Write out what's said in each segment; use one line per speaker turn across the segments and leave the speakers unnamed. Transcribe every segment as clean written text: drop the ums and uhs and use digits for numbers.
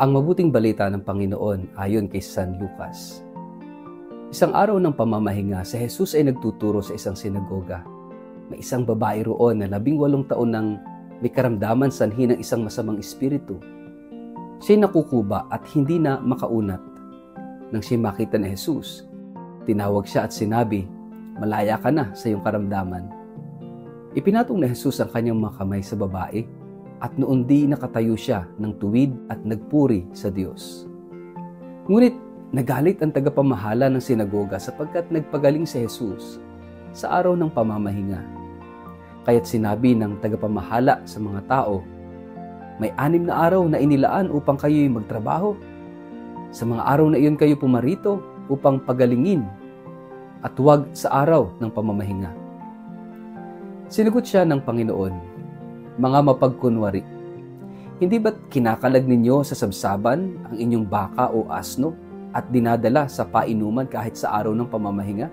Ang mabuting balita ng Panginoon ayon kay San Lucas. Isang araw ng pamamahinga, si Jesus ay nagtuturo sa isang sinagoga. May isang babae roon na 18 taon nang may karamdaman sanhi ng isang masamang espiritu. Siya'y nakukuba at hindi na makaunat. Nang siya makita ni Jesus, tinawag siya at sinabi, "Malaya ka na sa iyong karamdaman." Ipinatong ni Jesus ang kanyang mga kamay sa babae at noon di nakatayo siya ng tuwid at nagpuri sa Diyos. Ngunit nagalit ang tagapamahala ng sinagoga sapagkat nagpagaling si Jesus sa araw ng pamamahinga. Kaya't sinabi ng tagapamahala sa mga tao, "May 6 na araw na inilaan upang kayo'y magtrabaho. Sa mga araw na iyon kayo pumarito upang pagalingin at huwag sa araw ng pamamahinga." Sinagot siya ng Panginoon, "Mga mapagkunwari, hindi ba't kinakalag ninyo sa sabsaban ang inyong baka o asno at dinadala sa painuman kahit sa araw ng pamamahinga?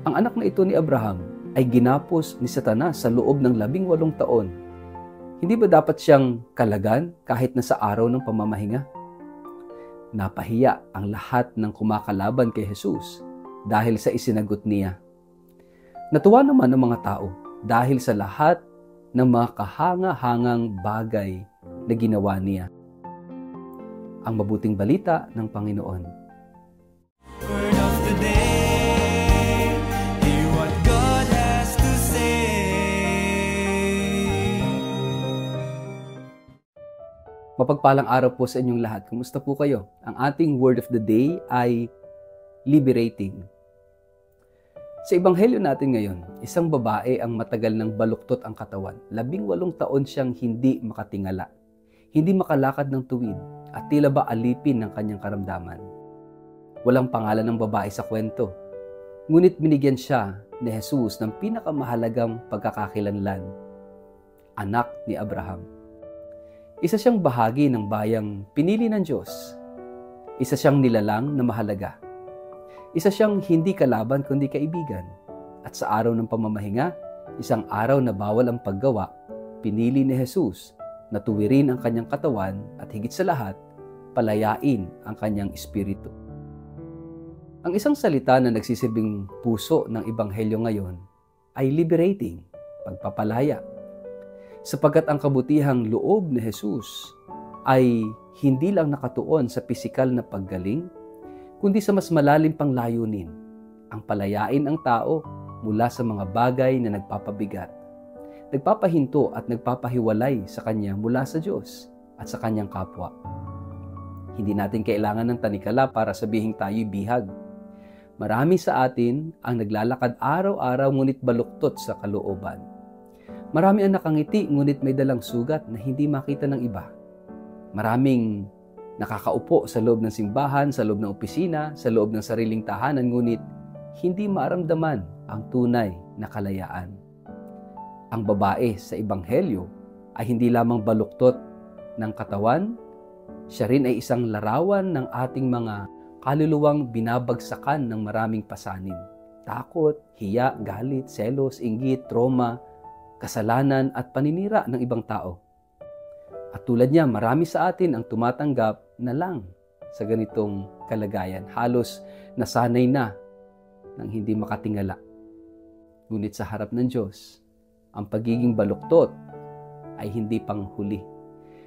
Ang anak na ito ni Abraham ay ginapos ni Satanas sa loob ng 18 taon. Hindi ba dapat siyang kalagan kahit na sa araw ng pamamahinga?" Napahiya ang lahat ng kumakalaban kay Jesus dahil sa isinagot niya. Natuwa naman ang mga tao dahil sa lahat ng mga kahanga-hangang bagay na ginawa niya. Ang mabuting balita ng Panginoon.
Word of the day, hear what God has to say.
Mapagpalang araw po sa inyong lahat. Kumusta po kayo? Ang ating word of the day ay liberating. Sa ebanghelyo natin ngayon, isang babae ang matagal nang baluktot ang katawan. 18 taon siyang hindi makatingala, hindi makalakad ng tuwid, at tila ba alipin ng kanyang karamdaman. Walang pangalan ng babae sa kwento, ngunit binigyan siya ni Jesus ng pinakamahalagang pagkakakilanlan, anak ni Abraham. Isa siyang bahagi ng bayang pinili ng Diyos. Isa siyang nilalang na mahalaga. Isa siyang hindi kalaban kundi kaibigan. At sa araw ng pamamahinga, isang araw na bawal ang paggawa, pinili ni Jesus na tuwirin ang kanyang katawan at higit sa lahat, palayain ang kanyang espiritu. Ang isang salita na nagsisilbing puso ng ebanghelyo ngayon ay liberating, pagpapalaya. Sapagkat ang kabutihang loob ni Jesus ay hindi lang nakatuon sa pisikal na paggaling, kundi sa mas malalim pang layunin, ang palayain ang tao mula sa mga bagay na nagpapabigat, nagpapahinto at nagpapahiwalay sa kanya mula sa Diyos at sa kanyang kapwa. Hindi natin kailangan ng tanikala para sabihing tayo'y bihag. Marami sa atin ang naglalakad araw-araw ngunit baluktot sa kalooban. Marami ang nakangiti ngunit may dalang sugat na hindi makita ng iba. Maraming nakakaupo sa loob ng simbahan, sa loob ng opisina, sa loob ng sariling tahanan, ngunit hindi maramdaman ang tunay na kalayaan. Ang babae sa ebanghelyo ay hindi lamang baluktot ng katawan, siya rin ay isang larawan ng ating mga kaluluwang binabagsakan ng maraming pasanin. Takot, hiya, galit, selos, inggit, trauma, kasalanan at paninira ng ibang tao. At tulad niya, marami sa atin ang tumatanggap na lang sa ganitong kalagayan. Halos nasanay na nang hindi makatingala. Ngunit sa harap ng Diyos, ang pagiging baluktot ay hindi panghuli.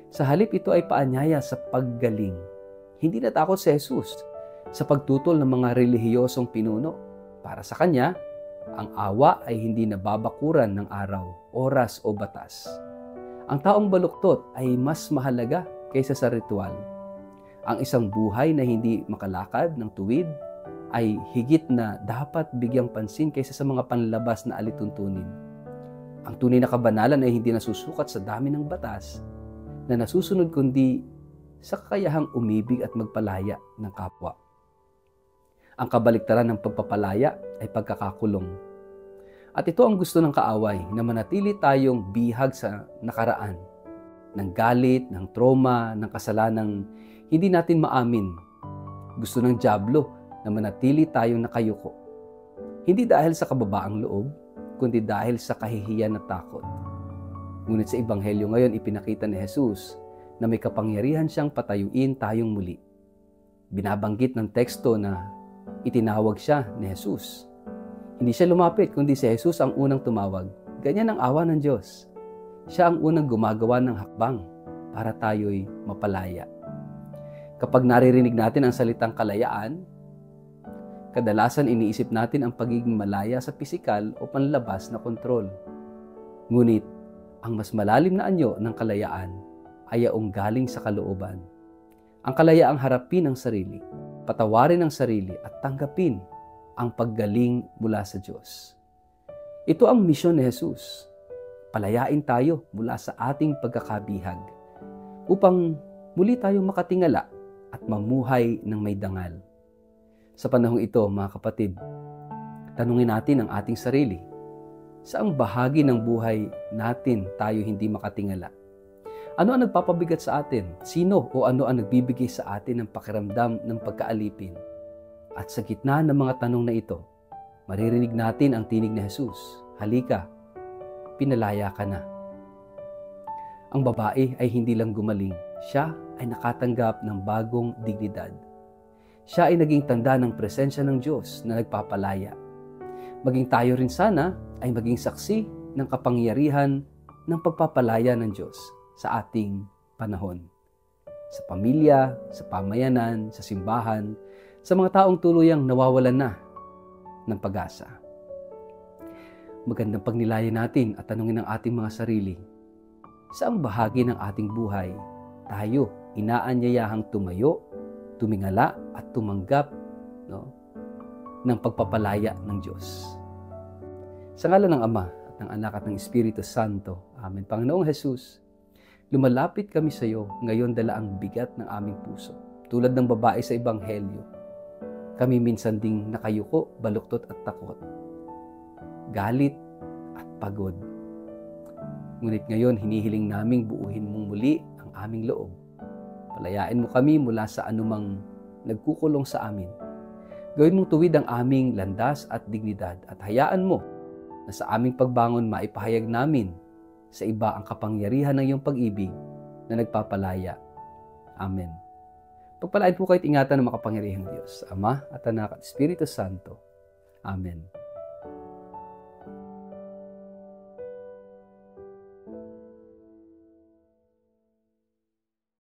Sa halip ito ay paanyaya sa paggaling. Hindi natakot si Jesus sa pagtutol ng mga relihiyosong pinuno. Para sa kanya, ang awa ay hindi nababakuran ng araw, oras o batas. Ang taong baluktot ay mas mahalaga kaysa sa ritual. Ang isang buhay na hindi makalakad ng tuwid ay higit na dapat bigyang pansin kaysa sa mga panlabas na alituntunin. Ang tunay na kabanalan ay hindi nasusukat sa dami ng batas na nasusunod kundi sa kakayahang umibig at magpalaya ng kapwa. Ang kabaliktaran ng pagpapalaya ay pagkakakulong. At ito ang gusto ng kaaway, na manatili tayong bihag sa nakaraan, ng galit, ng trauma, ng kasalanang hindi natin maamin. Gusto ng dyablo na manatili tayong nakayuko. Hindi dahil sa kababaang loob, kundi dahil sa kahihiyan at takot. Ngunit sa ebanghelyo ngayon, ipinakita ni Jesus na may kapangyarihan siyang patayuin tayong muli. Binabanggit ng teksto na itinawag siya ni Jesus. Hindi siya lumapit, kundi si Jesus ang unang tumawag. Ganyan ang awa ng Diyos. Siya ang unang gumagawa ng hakbang para tayo'y mapalaya. Kapag naririnig natin ang salitang kalayaan, kadalasan iniisip natin ang pagiging malaya sa pisikal o panlabas na kontrol. Ngunit, ang mas malalim na anyo ng kalayaan ay yaong galing sa kalooban. Ang kalayaang harapin ang sarili, patawarin ang sarili at tanggapin ang paggaling mula sa Diyos. Ito ang misyon ni Jesus. Palayain tayo mula sa ating pagkakabihag upang muli tayong makatingala at mamuhay ng may dangal. Sa panahong ito, mga kapatid, tanungin natin ang ating sarili. Saang bahagi ng buhay natin tayo hindi makatingala? Ano ang nagpapabigat sa atin? Sino o ano ang nagbibigay sa atin ng pakiramdam ng pagkaalipin? At sa gitna ng mga tanong na ito, maririnig natin ang tinig ni Jesus. Halika, pinalaya ka na. Ang babae ay hindi lang gumaling. Siya ay nakatanggap ng bagong dignidad. Siya ay naging tanda ng presensya ng Diyos na nagpapalaya. Maging tayo rin sana ay maging saksi ng kapangyarihan ng pagpapalaya ng Diyos sa ating panahon. Sa pamilya, sa pamayanan, sa simbahan, sa mga taong tuluyang nawawalan na ng pag-asa. Magandang pagnilaya natin at tanungin ang ating mga sarili. Saang bahagi ng ating buhay tayo inaanyayahang tumayo, tumingala at tumanggap ng pagpapalaya ng Diyos. Sa ngalan ng Ama at ng Anak at ng Espiritu Santo. Amen. Panginoong Jesus, lumalapit kami sa iyo ngayon dala ang bigat ng aming puso. Tulad ng babae sa Ebanghelyo, kami minsan ding nakayuko, baluktot at takot, galit at pagod. Ngunit ngayon, hinihiling naming buuhin mong muli ang aming loob. Palayain mo kami mula sa anumang nagkukulong sa amin. Gawin mong tuwid ang aming landas at dignidad at hayaan mo na sa aming pagbangon maipahayag namin sa iba ang kapangyarihan ng iyong pag-ibig na nagpapalaya. Amen. Pagpalain po kayo't ingatan ng makapangyarihang Diyos, Ama at Anak at Espiritu Santo. Amen.